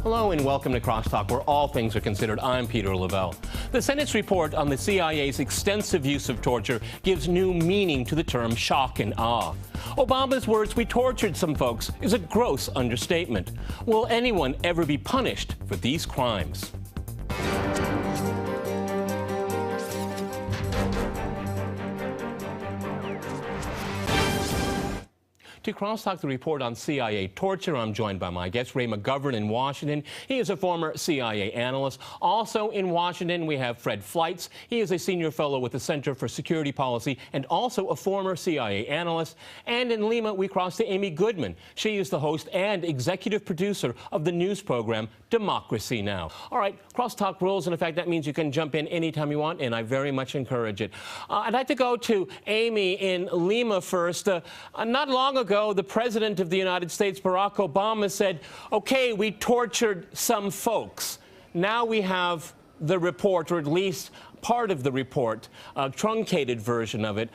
Hello and welcome to Crosstalk, where all things are considered. I'm Peter Lavelle. The Senate's report on the CIA's extensive use of torture gives new meaning to the term shock and awe. Obama's words, "we tortured some folks," is a gross understatement. Will anyone ever be punished for these crimes? To Crosstalk, the report on CIA torture, I'm joined by my guest, Ray McGovern in Washington. He is a former CIA analyst. Also in Washington, we have Fred Fleitz. He is a senior fellow with the Center for Security Policy and also a former CIA analyst. And in Lima, we cross to Amy Goodman. She is the host and executive producer of the news program Democracy Now! All right, Crosstalk rules, and in fact, that means you can jump in anytime you want, and I very much encourage it. I'd like to go to Amy in Lima first. Not long ago, the President of the United States, Barack Obama, said, okay, we tortured some folks. Now we have the report, or at least part of the report, a truncated version of it.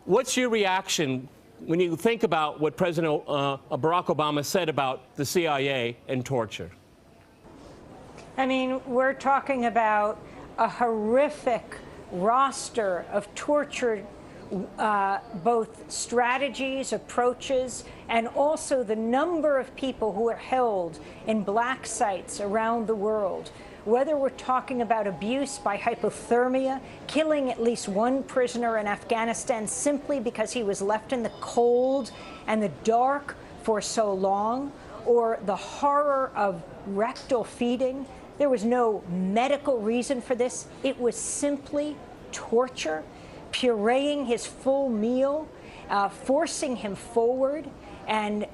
What's your reaction when you think about what President Barack Obama said about the CIA and torture? I mean, we're talking about a horrific roster of tortured both strategies, approaches, and also the number of people who are held in black sites around the world. Whether we're talking about abuse by hypothermia, killing at least one prisoner in Afghanistan simply because he was left in the cold and the dark for so long, or the horror of rectal feeding. There was no medical reason for this. It was simply torture. Pureeing his full meal, forcing him forward, and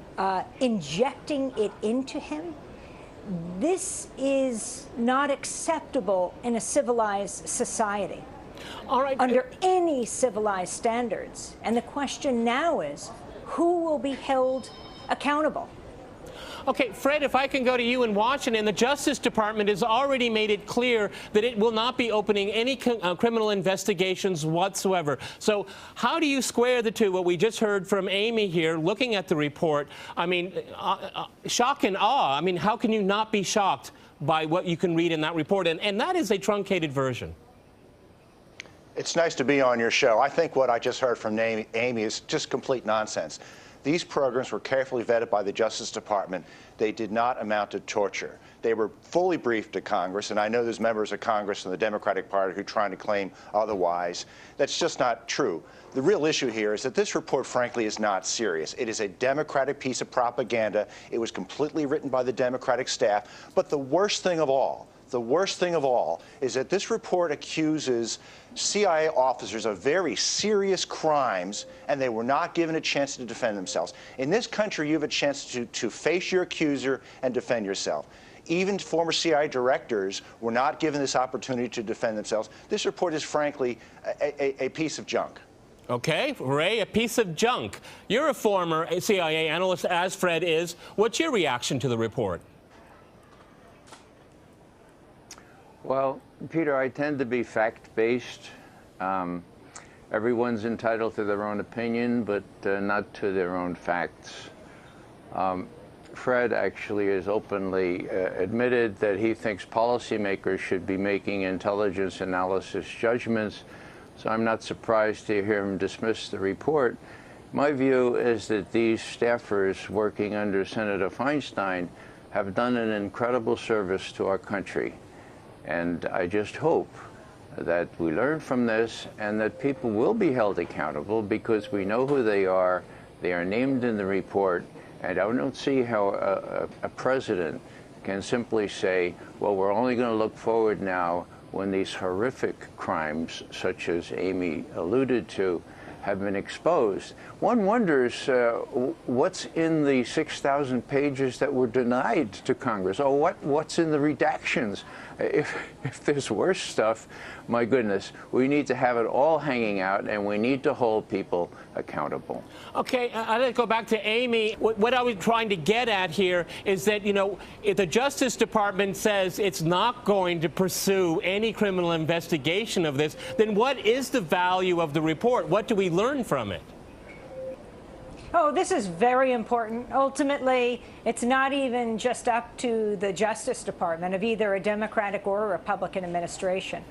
injecting it into him. This is not acceptable in a civilized society. All right. Under any civilized standards. And the question now is, who will be held accountable? Okay, Fred, if I can go to you in Washington, the Justice Department has already made it clear that it will not be opening any criminal investigations whatsoever. So how do you square the two? What we just heard from Amy here, looking at the report, I mean, shock and awe. I mean, how can you not be shocked by what you can read in that report? And that is a truncated version. It's nice to be on your show. I think what I just heard from Amy is just complete nonsense. These programs were carefully vetted by the Justice Department. They did not amount to torture. They were fully briefed to Congress, and I know there's members of Congress and the Democratic Party who are trying to claim otherwise. That's just not true. The real issue here is that this report, frankly, is not serious. It is a Democratic piece of propaganda. It was completely written by the Democratic staff. But the worst thing of all is that this report accuses CIA officers of very serious crimes, and they were not given a chance to defend themselves. In this country, you have a chance to face your accuser and defend yourself. Even former CIA directors were not given this opportunity to defend themselves. This report is, frankly, a piece of junk. Okay, Ray, a piece of junk. You're a former CIA analyst, as Fred is. What's your reaction to the report? Well, Peter, I tend to be fact-based. Everyone's entitled to their own opinion, but not to their own facts. Fred actually has openly admitted that he thinks policymakers should be making intelligence analysis judgments, so I'm not surprised to hear him dismiss the report. My view is that these staffers working under Senator Feinstein have done an incredible service to our country. And I just hope that we learn from this and that people will be held accountable because we know who they are named in the report, and I don't see how a president can simply say, well, we're only going to look forward now when these horrific crimes, such as Amy alluded to, have been exposed. One wonders what's in the 6,000 pages that were denied to Congress, or what's in the redactions. If there's worse stuff, my goodness, we need to have it all hanging out, and we need to hold people accountable. Okay, I'd like to go back to Amy. What I was trying to get at here is that, you know, if the Justice Department says it's not going to pursue any criminal investigation of this, then what is the value of the report? What do we learn from it? Oh, this is very important. Ultimately, it's not even just up to the Justice Department of either a Democratic or a Republican administration.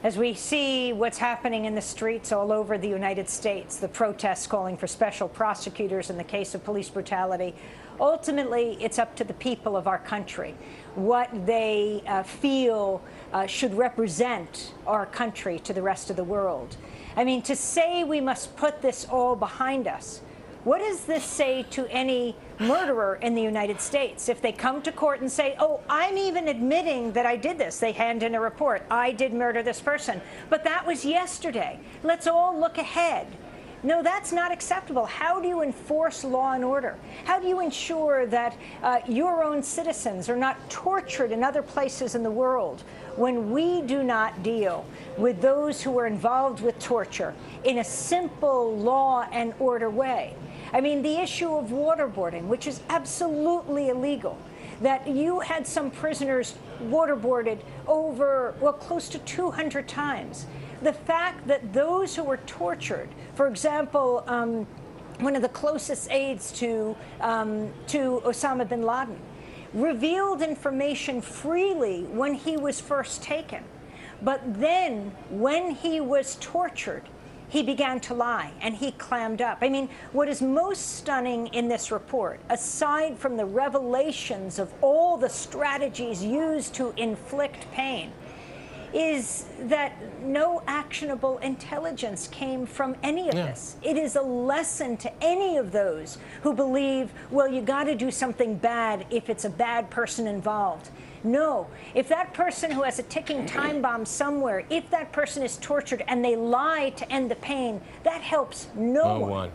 As we see what's happening in the streets all over the United States, the protests calling for special prosecutors in the case of police brutality, ultimately, it's up to the people of our country, what they feel should represent our country to the rest of the world. I mean, to say we must put this all behind us, what does this say to any murderer in the United States? If they come to court and say, oh, I'm even admitting that I did this, they hand in a report, I did murder this person, but that was yesterday. Let's all look ahead. No, that's not acceptable. How do you enforce law and order? How do you ensure that your own citizens are not tortured in other places in the world when we do not deal with those who are involved with torture in a simple law and order way? I mean, the issue of waterboarding, which is absolutely illegal, that you had some prisoners waterboarded over, well, close to 200 times. The fact that those who were tortured, for example, one of the closest aides to Osama bin Laden, revealed information freely when he was first taken. But then, when he was tortured, he began to lie, and he clammed up. I mean, what is most stunning in this report, aside from the revelations of all the strategies used to inflict pain, is that no actionable intelligence came from any of this. It is a lesson to any of those who believe, well, you got to do something bad if it's a bad person involved. No, if that person who has a ticking time bomb somewhere, if that person is tortured and they lie to end the pain, that helps no one.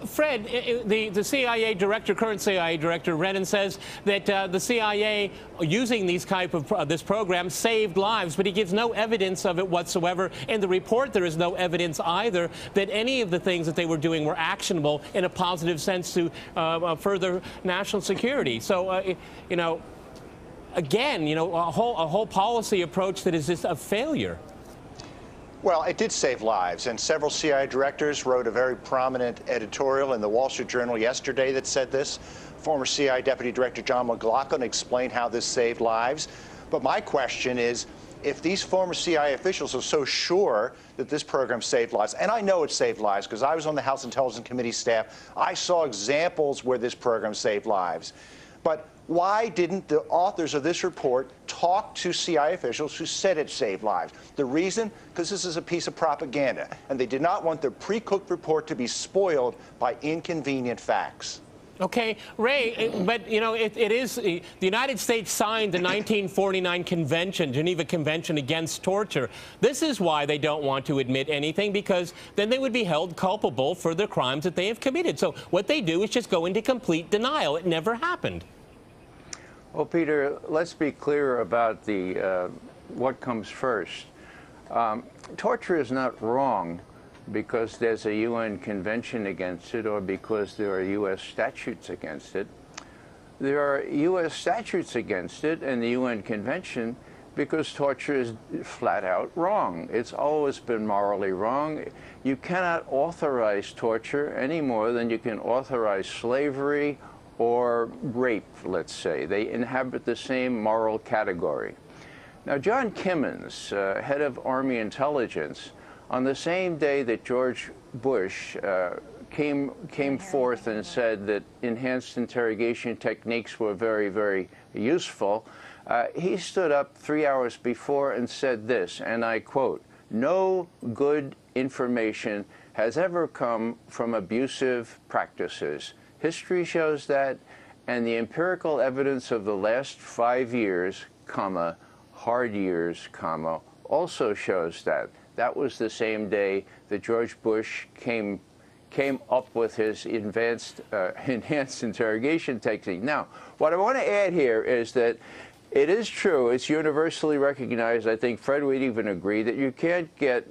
Fred, the CIA director, current CIA director, Rennan, says that the CIA, using these type of this program, saved lives, but he gives no evidence of it whatsoever. In the report, there is no evidence either that any of the things that they were doing were actionable in a positive sense to further national security. So, you know, again, you know, a whole policy approach that is just a failure. Well, it did save lives, and several CIA directors wrote a very prominent editorial in the Wall Street Journal yesterday that said this. Former CIA Deputy Director John McLaughlin explained how this saved lives. But my question is, if these former CIA officials are so sure that this program saved lives, and I know it saved lives because I was on the House Intelligence Committee staff, I saw examples where this program saved lives. But why didn't the authors of this report talk to CIA officials who said it saved lives? The reason? Because this is a piece of propaganda, and they did not want their pre-cooked report to be spoiled by inconvenient facts. Okay, Ray, but, you know, it is the United States signed the 1949 Convention, Geneva Convention Against Torture. This is why they don't want to admit anything, because then they would be held culpable for the crimes that they have committed. So what they do is just go into complete denial. It never happened. Well, Peter, let's be clear about the what comes first. Torture is not wrong because there's a UN convention against it or because there are U.S. statutes against it. There are U.S. statutes against it and the UN convention because torture is flat out wrong. It's always been morally wrong. You cannot authorize torture any more than you can authorize slavery or rape, let's say. They inhabit the same moral category. Now, John Kimmons, head of Army Intelligence, on the same day that George Bush came forth and said that enhanced interrogation techniques were very, very useful, he stood up 3 hours before and said this, and I quote, "No good information has ever come from abusive practices. History shows that, and the empirical evidence of the last 5 years, comma, hard years, comma, also shows that." That was the same day that George Bush came up with his enhanced interrogation technique. Now, what I want to add here is that it is true, it's universally recognized, I think Fred would even agree, that you can't get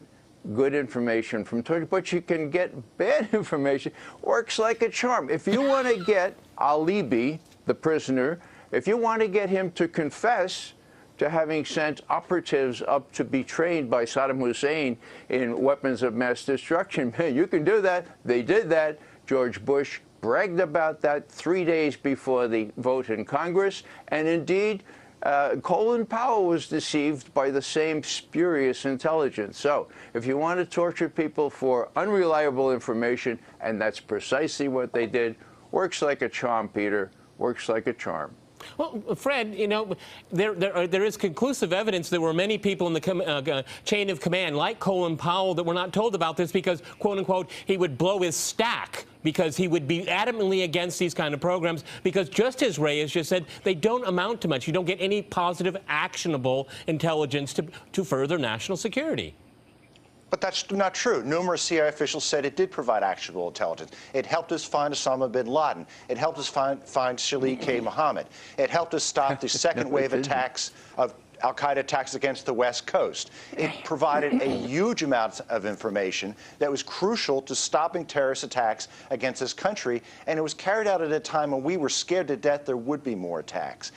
good information from torture, but you can get bad information. Works like a charm. If you want to get Alibi, the prisoner, if you want to get him to confess to having sent operatives up to be trained by Saddam Hussein in weapons of mass destruction. You can do that. They did that. George Bush bragged about that 3 days before the vote in Congress. And indeed, Colin Powell was deceived by the same spurious intelligence. So if you want to torture people for unreliable information, and that's precisely what they did, works like a charm, Peter, works like a charm. Well, Fred, you know, there is conclusive evidence there were many people in the chain of command, like Colin Powell, that were not told about this because, quote unquote, he would blow his stack because he would be adamantly against these kind of programs because, just as Ray has just said, they don't amount to much. You don't get any positive, actionable intelligence to further national security. But that's not true. Numerous CIA officials said it did provide actionable intelligence. It helped us find Osama bin Laden. It helped us find Shalih K. Muhammad. It helped us stop the second wave attacks of al-Qaeda attacks against the West Coast. It provided a huge amount of information that was crucial to stopping terrorist attacks against this country, and it was carried out at a time when we were scared to death there would be more attacks.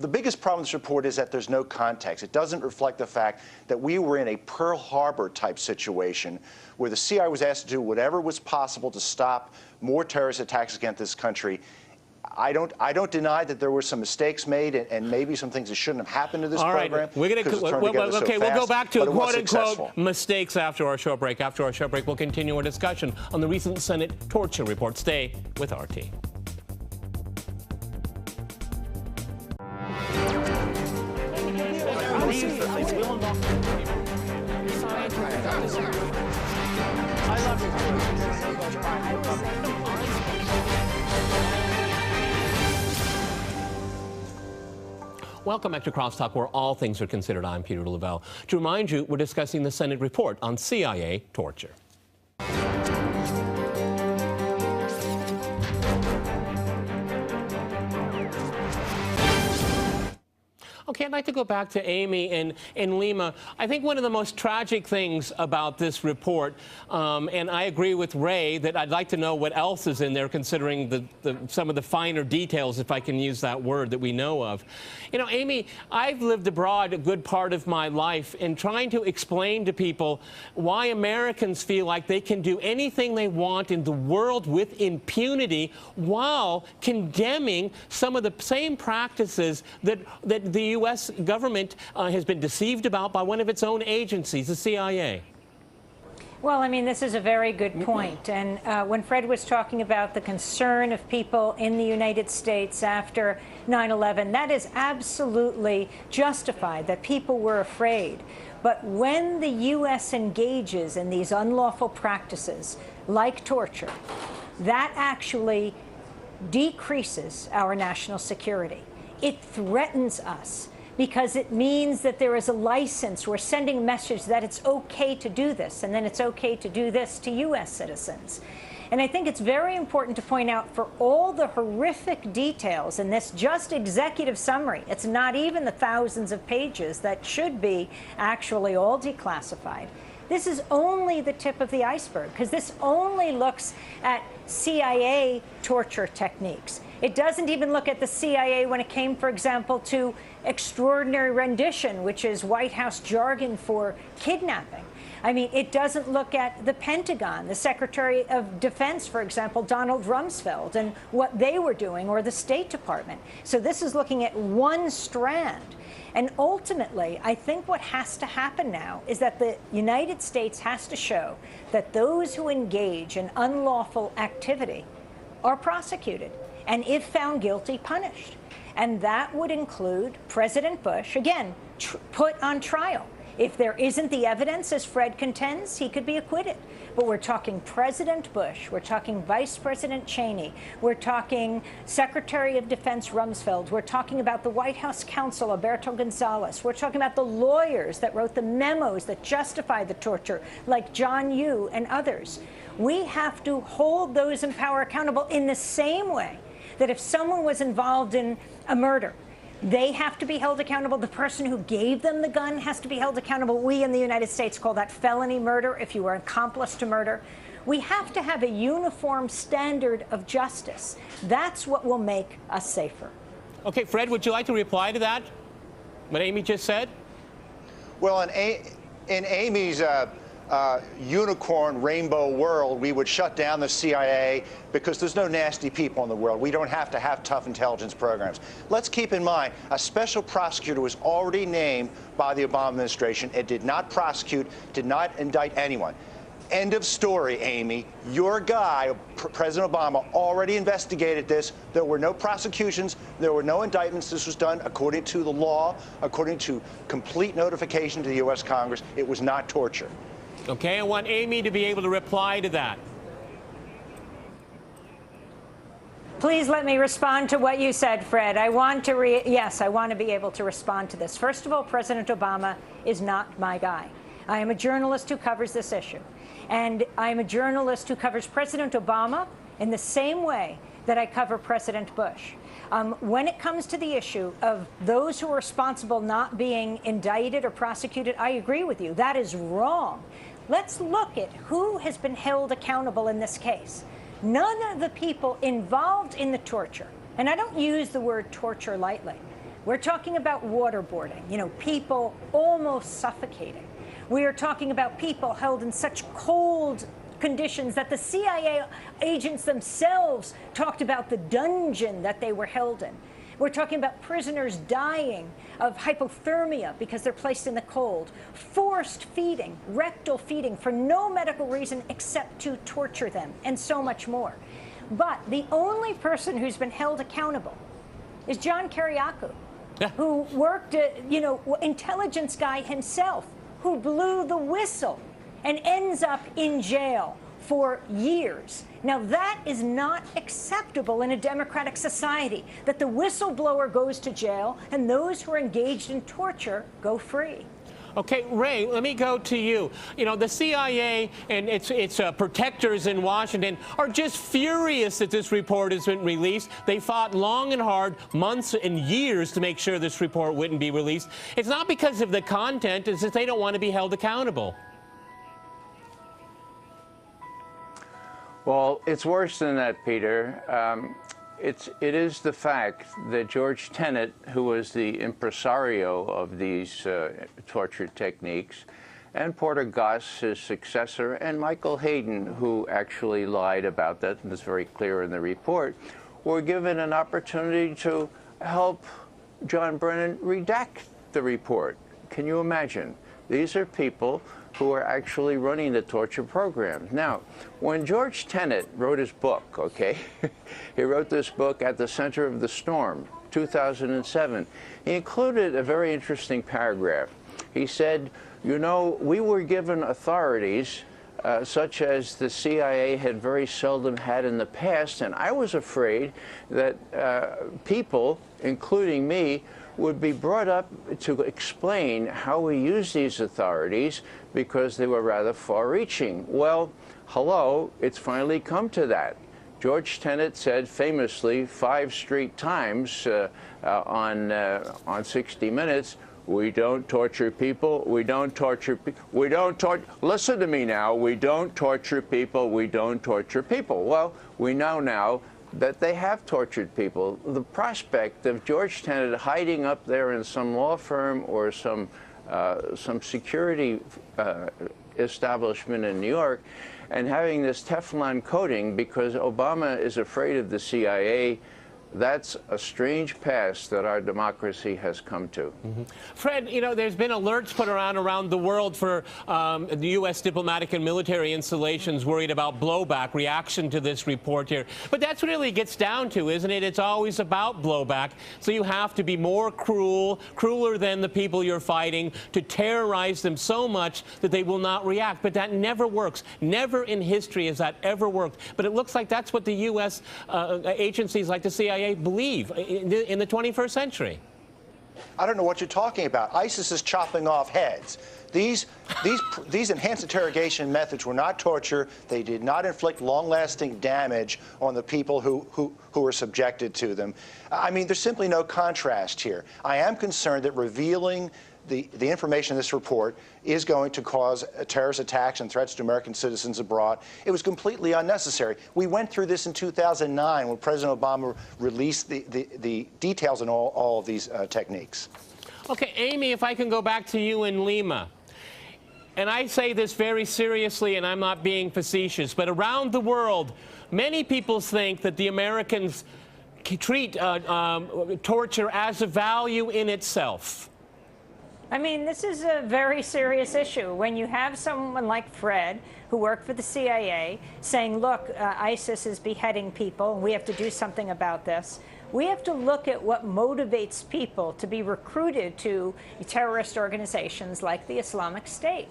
The biggest problem with this report is that there's no context. It doesn't reflect the fact that we were in a Pearl Harbor type situation where the CIA was asked to do whatever was possible to stop more terrorist attacks against this country. I don't deny that there were some mistakes made and maybe some things that shouldn't have happened to this program. All right, we're going to we'll go back to quote-unquote mistakes after our short break. After our short break, we'll continue our discussion on the recent Senate torture report. Stay with RT. Welcome back to Crosstalk, where all things are considered. I'm Peter Lavelle. To remind you, we're discussing the Senate report on CIA torture. Okay, I'd like to go back to Amy in Lima. I think one of the most tragic things about this report, and I agree with Ray that I'd like to know what else is in there, considering some of the finer details, if I can use that word, that we know of. You know, Amy, I've lived abroad a good part of my life, and trying to explain to people why Americans feel like they can do anything they want in the world with impunity while condemning some of the same practices that the U.S. government has been deceived about by one of its own agencies, the CIA. Well, I mean, this is a very good point. And when Fred was talking about the concern of people in the United States after 9/11, that is absolutely justified, that people were afraid. But when the U.S. engages in these unlawful practices, like torture, that actually decreases our national security. It threatens us because it means that there is a license. We're sending a message that it's okay to do this, and then it's okay to do this to U.S. citizens. And I think it's very important to point out, for all the horrific details in this just executive summary, it's not even the thousands of pages that should be actually all declassified. This is only the tip of the iceberg, because this only looks at CIA torture techniques. It doesn't even look at the CIA when it came, for example, to extraordinary rendition, which is White House jargon for kidnapping. I mean, it doesn't look at the Pentagon, the Secretary of Defense, for example, Donald Rumsfeld, and what they were doing, or the State Department. So this is looking at one strand. And ultimately, I think what has to happen now is that the United States has to show that those who engage in unlawful activity are prosecuted, and if found guilty, punished. And that would include President Bush, again, put on trial. If there isn't the evidence, as Fred contends, he could be acquitted. But we're talking President Bush, we're talking Vice President Cheney, we're talking Secretary of Defense Rumsfeld, we're talking about the White House counsel, Alberto Gonzales, we're talking about the lawyers that wrote the memos that justify the torture, like John Yoo and others. We have to hold those in power accountable in the same way that if someone was involved in a murder, they have to be held accountable. The person who gave them the gun has to be held accountable. We in the United States call that felony murder if you were accomplice to murder. We have to have a uniform standard of justice. That's what will make us safer. Okay, Fred, would you like to reply to that? what Amy just said? Well, in Amy's unicorn rainbow world, we would shut down the CIA because there's no nasty people in the world. We don't have to have tough intelligence programs. Let's keep in mind, a special prosecutor was already named by the Obama administration. It did not prosecute, did not indict anyone. End of story, Amy. Your guy, President Obama, already investigated this. There were no prosecutions. There were no indictments. This was done according to the law, according to complete notification to the U.S. Congress. It was not torture. Okay, I want Amy to be able to reply to that. Please let me respond to what you said, Fred. I want to yes, I want to be able to respond to this. First of all, President Obama is not my guy. I am a journalist who covers this issue. And I am a journalist who covers President Obama in the same way that I cover President Bush. When it comes to the issue of those who are responsible not being indicted or prosecuted, I agree with you. That is wrong. Let's look at who has been held accountable in this case. None of the people involved in the torture, and I don't use the word torture lightly. We're talking about waterboarding, people almost suffocating. We are talking about people held in such cold conditions that the CIA agents themselves talked about the dungeon that they were held in. We're talking about prisoners dying of hypothermia because they're placed in the cold, forced feeding, rectal feeding for no medical reason except to torture them, and so much more. But the only person who's been held accountable is John Kiriakou, who worked, intelligence guy himself, who blew the whistle and ends up in jail for years. Now, that is not acceptable in a democratic society, that the whistleblower goes to jail and those who are engaged in torture go free. Okay, Ray, let me go to you. The CIA and its protectors in Washington are just furious that this report has been released. They fought long and hard, months and years, to make sure this report wouldn't be released. It's not because of the content, it's that they don't want to be held accountable. Well, it's worse than that, Peter. It is the fact that George Tenet, who was the impresario of these torture techniques, and Porter Goss, his successor, and Michael Hayden, who actually lied about that, and it's very clear in the report, were given an opportunity to help John Brennan redact the report. Can you imagine? These are people who are actually running the torture program. Now, when George Tenet wrote his book, he wrote this book, At the Center of the Storm, 2007. He included a very interesting paragraph. He said, we were given authorities such as the CIA had very seldom had in the past, and I was afraid that people, including me, would be brought up to explain how we use these authorities because they were rather far-reaching. Well, hello, it's finally come to that. George Tenet said famously 5 straight times on 60 Minutes, we don't torture people, we don't torture people, we don't torture, listen to me now, we don't torture people, we don't torture people. Well, we know now that they have tortured people. The prospect of George Tenet hiding up there in some law firm or some security establishment in New York and having this Teflon coating because Obama is afraid of the CIA, that's a strange pass that our democracy has come to. Mm-hmm. Fred, there's been alerts put around the world for the U.S. diplomatic and military installations worried about blowback, reaction to this report here. But that's what it really gets down to, isn't it? It's always about blowback. So you have to be more crueler than the people you're fighting, to terrorize them so much that they will not react. But that never works. Never in history has that ever worked. But it looks like that's what the U.S. Agencies like the CIA believe in the 21st century. I don't know what you're talking about. ISIS is chopping off heads. These enhanced interrogation methods were not torture. They did not inflict long-lasting damage on the people who were subjected to them. I mean, there's simply no contrast here. I am concerned that revealing the information in this report is going to cause terrorist attacks and threats to American citizens abroad. It was completely unnecessary. We went through this in 2009 when President Obama released the details on all of these techniques. Okay, Amy, if I can go back to you in Lima. And I say this very seriously, and I'm not being facetious, but around the world, many people think that the Americans treat torture as a value in itself. I mean, this is a very serious issue. When you have someone like Fred, who worked for the CIA, saying, look, ISIS is beheading people, and we have to do something about this, we have to look at what motivates people to be recruited to terrorist organizations like the Islamic State.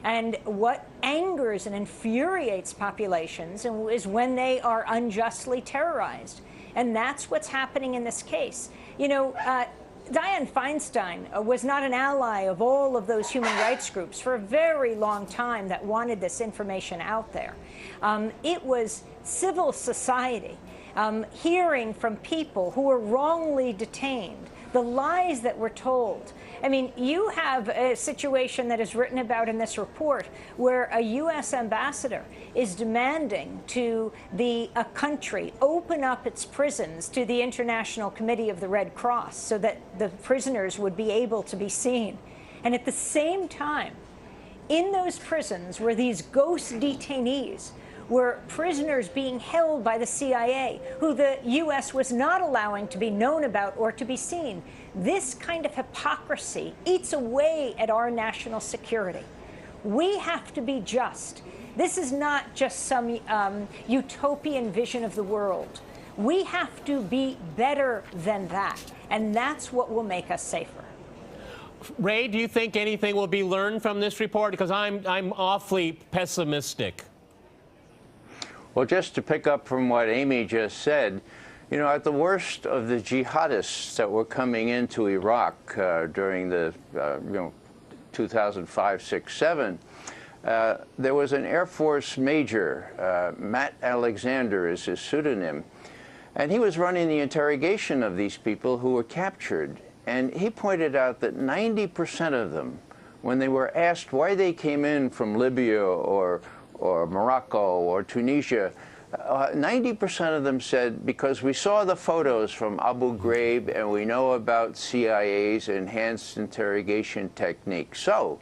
And what angers and infuriates populations is when they are unjustly terrorized. And that's what's happening in this case. You know, Dianne Feinstein was not an ally of all of those human rights groups for a very long time that wanted this information out there. It was civil society hearing from people who were wrongly detained, the lies that were told. I mean, you have a situation that is written about in this report where a U.S. ambassador is demanding to a country open up its prisons to the International Committee of the Red Cross so that the prisoners would be able to be seen. And at the same time, in those prisons were these ghost detainees, were prisoners being held by the CIA, who the U.S. was not allowing to be known about or to be seen. This kind of hypocrisy eats away at our national security. We have to be just. This is not just some utopian vision of the world. We have to be better than that, and that's what will make us safer. Ray, do you think anything will be learned from this report? Because I'm awfully pessimistic. Well, just to pick up from what Amy just said, you know, at the worst of the jihadists that were coming into Iraq during the 2005, 6, 7, there was an Air Force major, Matt Alexander is his pseudonym, and he was running the interrogation of these people who were captured. And he pointed out that 90% of them, when they were asked why they came in from Libya or Morocco or Tunisia, 90% of them said, because we saw the photos from Abu Ghraib and we know about CIA's enhanced interrogation techniques. So,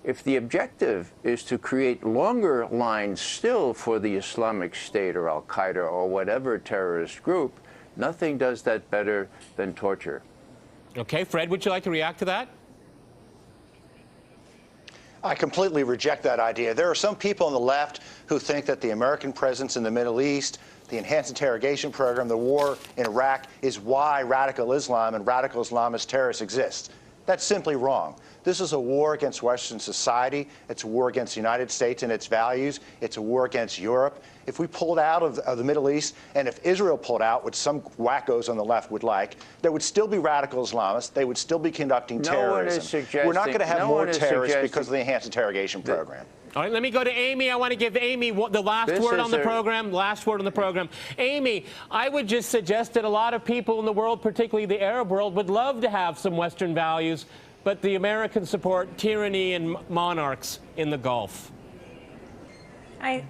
if the objective is to create longer lines still for the Islamic State or Al-Qaeda or whatever terrorist group, nothing does that better than torture. Okay, Fred, would you like to react to that? I completely reject that idea. There are some people on the left who think that the American presence in the Middle East, the enhanced interrogation program, the war in Iraq is why radical Islam and radical Islamist terrorists exist. That's simply wrong. This is a war against Western society. It's a war against the United States and its values. It's a war against Europe. If we pulled out of the Middle East, and if Israel pulled out, which some wackos on the left would like, there would still be radical Islamists. They would still be conducting terrorism. We're not going to have more terrorists because of the enhanced interrogation program. All right, let me go to Amy. I want to give Amy the last word on the program. Last word on the program. Amy, I would just suggest that a lot of people in the world, particularly the Arab world, would love to have some Western values, but the Americans support tyranny and monarchs in the Gulf. I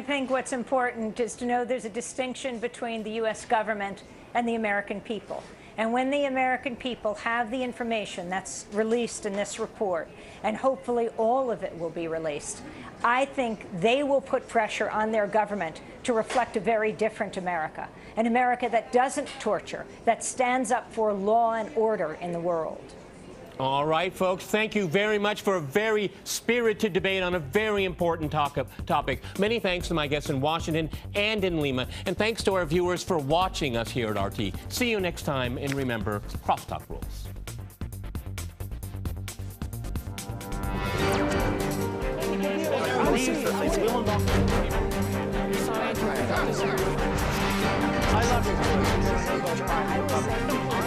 think what's important is to know there's a distinction between the U.S. government and the American people. And when the American people have the information that's released in this report, and hopefully all of it will be released, I think they will put pressure on their government to reflect a very different America, an America that doesn't torture, that stands up for law and order in the world. All right, folks, thank you very much for a very spirited debate on a very important topic. Many thanks to my guests in Washington and in Lima, and thanks to our viewers for watching us here at RT. See you next time, and remember, crosstalk rules. I love you.